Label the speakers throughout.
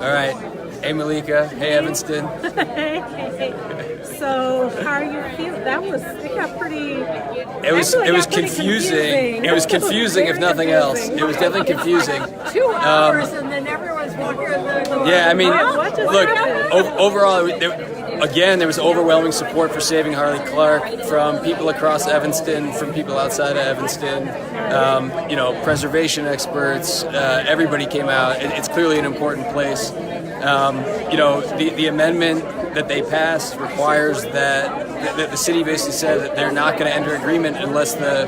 Speaker 1: All right. Hey, Malika. Hey, Evanston.
Speaker 2: Hey. So, how are you feeling? It got pretty.
Speaker 1: It was confusing. It was confusing, if nothing else. It was definitely confusing.
Speaker 3: 2 hours, and then everyone's wondering.
Speaker 1: Yeah, I mean, look. Overall, there was overwhelming support for saving Harley Clarke from people across Evanston, from people outside of Evanston. Preservation experts. Everybody came out. It's clearly an important place. The amendment that they passed requires that the city basically said that they're not going to enter agreement unless the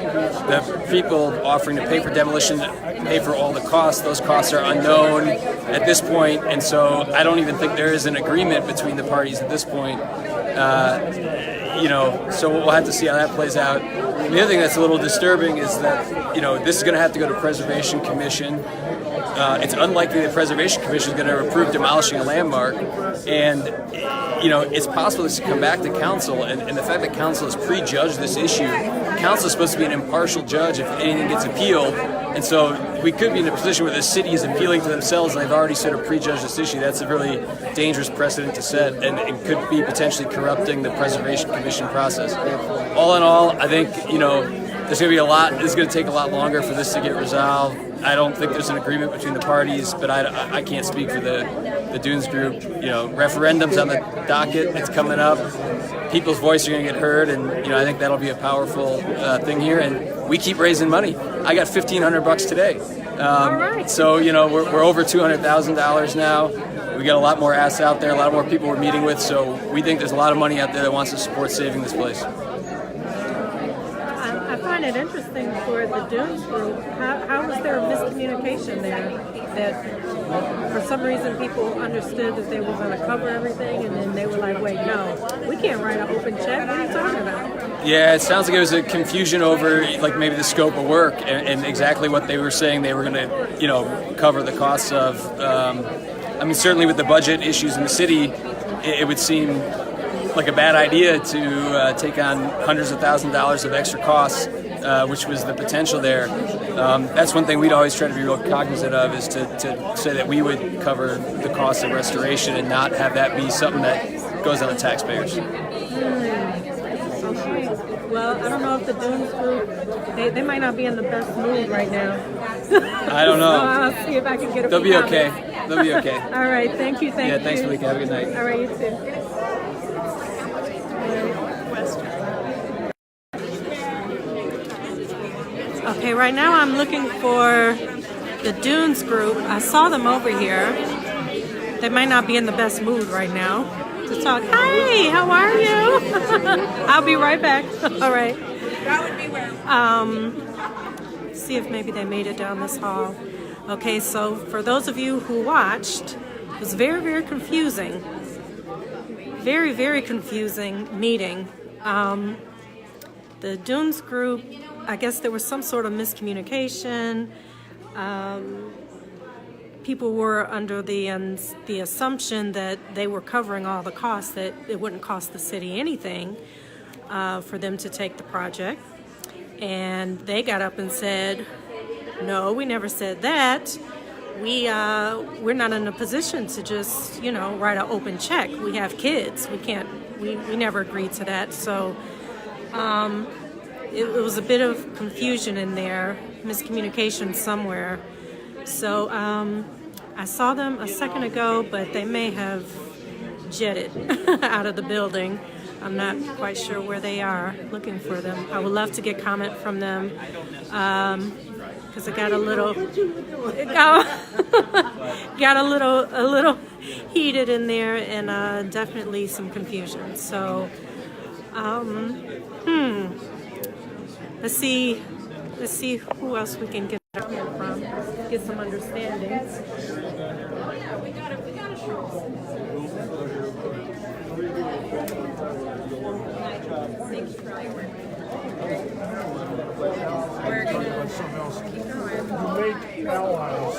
Speaker 1: people offering to pay for demolition pay for all the costs. Those costs are unknown at this point, and so I don't even think there is an agreement between the parties at this point. So we'll have to see how that plays out. And the other thing that's a little disturbing is that this is going to have to go to Preservation Commission. It's unlikely the Preservation Commission is going to approve demolishing a landmark, and it's possible this to come back to council. And the fact that council has prejudged this issue, council is supposed to be an impartial judge if anything gets appealed, and so we could be in a position where the city is appealing to themselves and they've already sort of prejudged this issue. That's a really dangerous precedent to set, and it could be potentially corrupting the Preservation Commission process. All in all, I think there's going to be a lot. It's going to take a lot longer for this to get resolved. I don't think there's an agreement between the parties, but I can't speak for the Dunes Group. Referendum's on the docket. It's coming up. People's voice are going to get heard, and I think that'll be a powerful thing here. And we keep raising money. I got $1,500 today.
Speaker 2: All right.
Speaker 1: So we're over $200,000 now. We got a lot more asks out there, a lot more people we're meeting with. So we think there's a lot of money out there that wants to support saving this place.
Speaker 2: I find it interesting for the Dunes Group. How was there a miscommunication there? That for some reason people understood that they were going to cover everything, and then they were like, "Wait, no, we can't write an open check. What are you talking about?"
Speaker 1: Yeah, it sounds like it was a confusion over maybe the scope of work and exactly what they were saying they were going to cover the costs of. Certainly with the budget issues in the city, it would seem like a bad idea to take on hundreds of thousands of dollars of extra costs, which was the potential there. That's one thing we'd always try to be real cognizant of, is to say that we would cover the cost of restoration and not have that be something that goes on the taxpayers.
Speaker 2: Okay. Well, I don't know if the Dunes Group, they might not be in the best mood right now.
Speaker 1: I don't know.
Speaker 2: So I'll see if I can get a
Speaker 1: They'll be okay. They'll be okay.
Speaker 2: All right. Thank you.
Speaker 1: Yeah, thanks, Malika. Have a good night.
Speaker 2: All right, you too. Okay, right now I'm looking for the Dunes Group. I saw them over here. They might not be in the best mood right now to talk. Hi, how are you? I'll be right back. All right.
Speaker 3: That would be where.
Speaker 2: See if maybe they made it down this hall. Okay, so for those of you who watched, it was very, very confusing. Very, very confusing meeting. The Dunes Group, I guess there was some sort of miscommunication. People were under the assumption that they were covering all the costs, that it wouldn't cost the city anything for them to take the project. And they got up and said, "No, we never said that. We're not in a position to just, write an open check. We have kids. We can't. We never agreed to that." So it was a bit of confusion in there, miscommunication somewhere. So I saw them a second ago, but they may have jetted out of the building. I'm not quite sure where they are. Looking for them. I would love to get comment from them, because it got a little a little heated in there, and definitely some confusion. So let's see who else we can get comment from, get some understanding.
Speaker 3: We got a show. Thank you for all your work. We're gonna keep going.
Speaker 4: Make allies.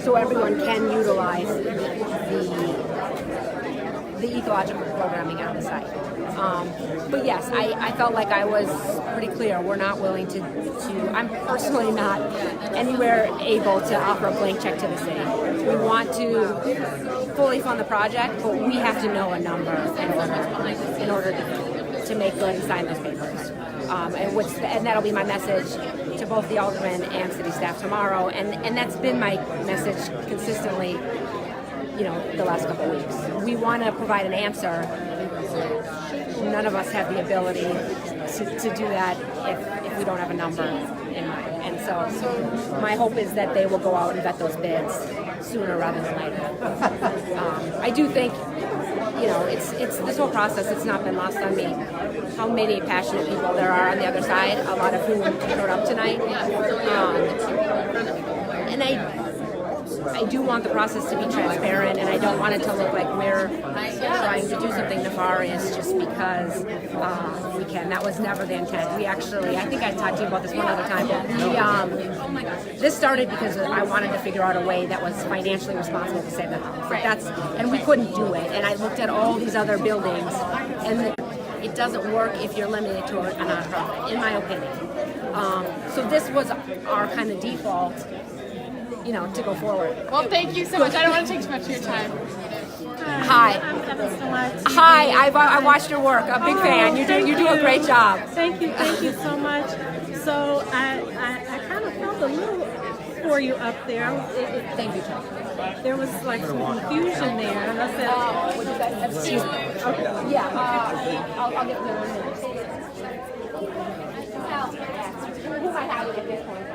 Speaker 5: So everyone can utilize the ecological programming on the site.
Speaker 4: But yes, I felt like I was pretty clear. We're not willing to I'm personally not anywhere able to offer a blank check to the city. We want to fully fund the project, but we have to know a number in order to make good and sign those papers. And that'll be my message to both the aldermen and city staff tomorrow. And that's been my message consistently, the last couple of weeks. We want to provide an answer. None of us have the ability to do that if we don't have a number in mind. And so my hope is that they will go out and vet those bids sooner rather than later. I do think, it's this whole process, it's not been lost on me how many passionate people there are on the other side, a lot of whom showed up tonight. And I do want the process to be transparent, and I don't want it to look like we're trying to do something nefarious just because we can. That was never the intent. We actually, I think I talked to you about this one other time, but this started because I wanted to figure out a way that was financially responsible to save the house. And we couldn't do it. And I looked at all these other buildings, and it doesn't work if you're limited to a nonprofit, in my opinion. So this was our kind of default, to go forward.
Speaker 3: Well, thank you so much. I don't want to take too much of your time.
Speaker 4: Hi.
Speaker 2: I'm Evanston Lighthouse Dunes
Speaker 4: Hi,
Speaker 2: Group.
Speaker 4: I watched your work. A big fan. You do a great job.
Speaker 2: Thank you so much. So I kind of felt a little for you up there.
Speaker 4: Thank you, Chuck.
Speaker 2: There was like some confusion there, and I said,
Speaker 4: Excuse me.
Speaker 2: okay.
Speaker 4: Yeah, I'll get you one minute. Who I have at this point.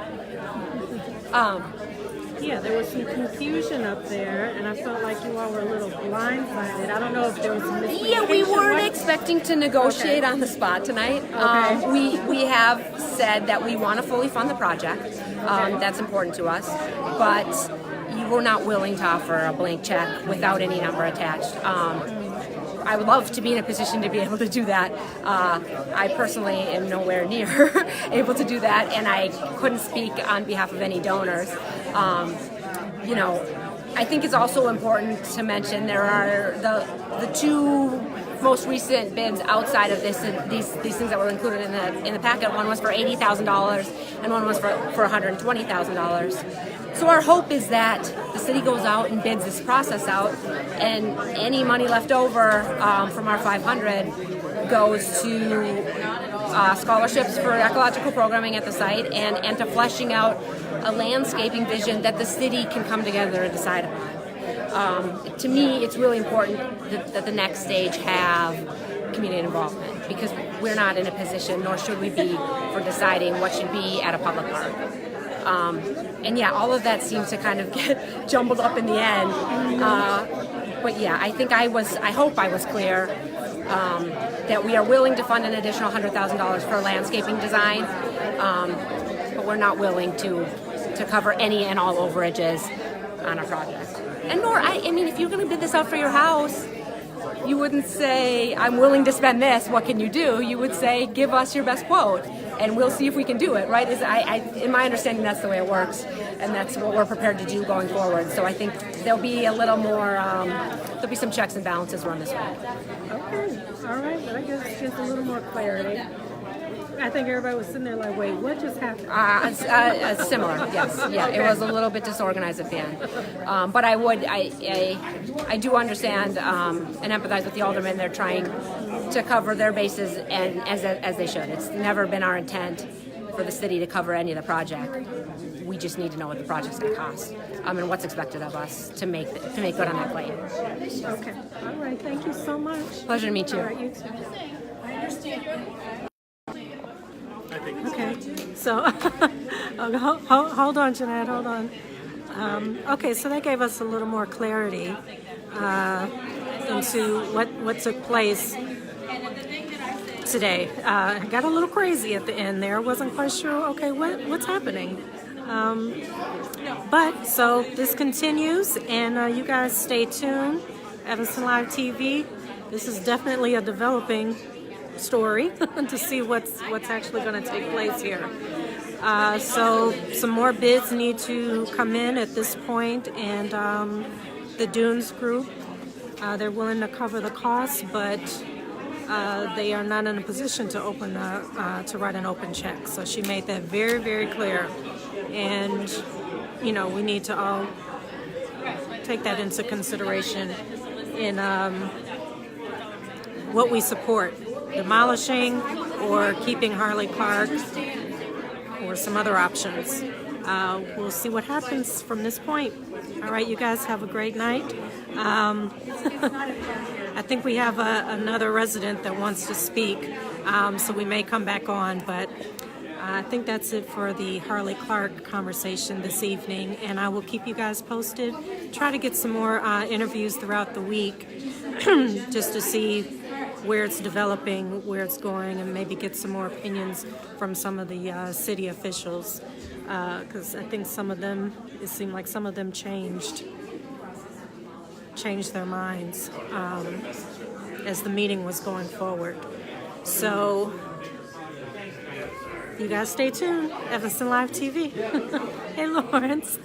Speaker 2: Yeah, there was some confusion up there, and I felt like you all were a little blindsided. I don't know if there was some miscommunication.
Speaker 4: Yeah, we weren't expecting to negotiate on the spot tonight.
Speaker 2: Okay.
Speaker 4: We have said that we want to fully fund the project. That's important to us, but you were not willing to offer a blank check without any number attached. I would love to be in a position to be able to do that. I personally am nowhere near able to do that, and I couldn't speak on behalf of any donors. I think it's also important to mention there are the two most recent bids outside of this, these things that were included in the packet. One was for $80,000 and one was for $120,000. So our hope is that the city goes out and bids this process out, and any money left over from our 500 goes to scholarships for ecological programming at the site and to fleshing out a landscaping vision that the city can come together and decide upon. To me, it's really important that the next stage have community involvement, because we're not in a position, nor should we be, for deciding what should be at a public park. And yeah, all of that seems to kind of get jumbled up in the end. But yeah, I hope I was clear that we are willing to fund an additional $100,000 for landscaping design, but we're not willing to cover any and all overages on a project. And nor, I mean, if you're going to bid this out for your house, you wouldn't say, I'm willing to spend this, what can you do? You would say, give us your best quote, and we'll see if we can do it, right? In my understanding, that's the way it works, and that's what we're prepared to do going forward. So I think there'll be a little more, there'll be some checks and balances run this way.
Speaker 2: Okay, all right, but I guess it's just a little more clarity. I think everybody was sitting there like, wait, what just happened?
Speaker 4: Similar, yes. Yeah, okay. It was a little bit disorganized at the end. But I do understand and empathize with the aldermen. They're trying to cover their bases, and as they should. It's never been our intent for the city to cover any of the project. We just need to know what the project's going to cost and what's expected of us to make good on that claim.
Speaker 2: Okay, all right, thank you so much.
Speaker 4: Pleasure to meet you.
Speaker 2: All right, you too. I understand. Okay, so hold on, Jeanette, hold on. Okay, so that gave us a little more clarity into what took place today. Got a little crazy at the end there. Wasn't quite sure, okay, what's happening? But so this continues, and you guys stay tuned. Evanston Live TV. This is definitely a developing story to see what's actually going to take place here. So some more bids need to come in at this point, and the Dunes Group, they're willing to cover the costs, but they are not in a position to to write an open check. So she made that very, very clear. And, we need to all take that into consideration in what we support, demolishing or keeping Harley Clarke or some other options. We'll see what happens from this point. All right, you guys have a great night. I think we have another resident that wants to speak, so we may come back on, but I think that's it for the Harley Clarke conversation this evening, and I will keep you guys posted. Try to get some more interviews throughout the week just to see where it's developing, where it's going, and maybe get some more opinions from some of the city officials, because I think it seemed like some of them changed their minds as the meeting was going forward. So you guys stay tuned. Evanston Live TV. Hey, Lawrence.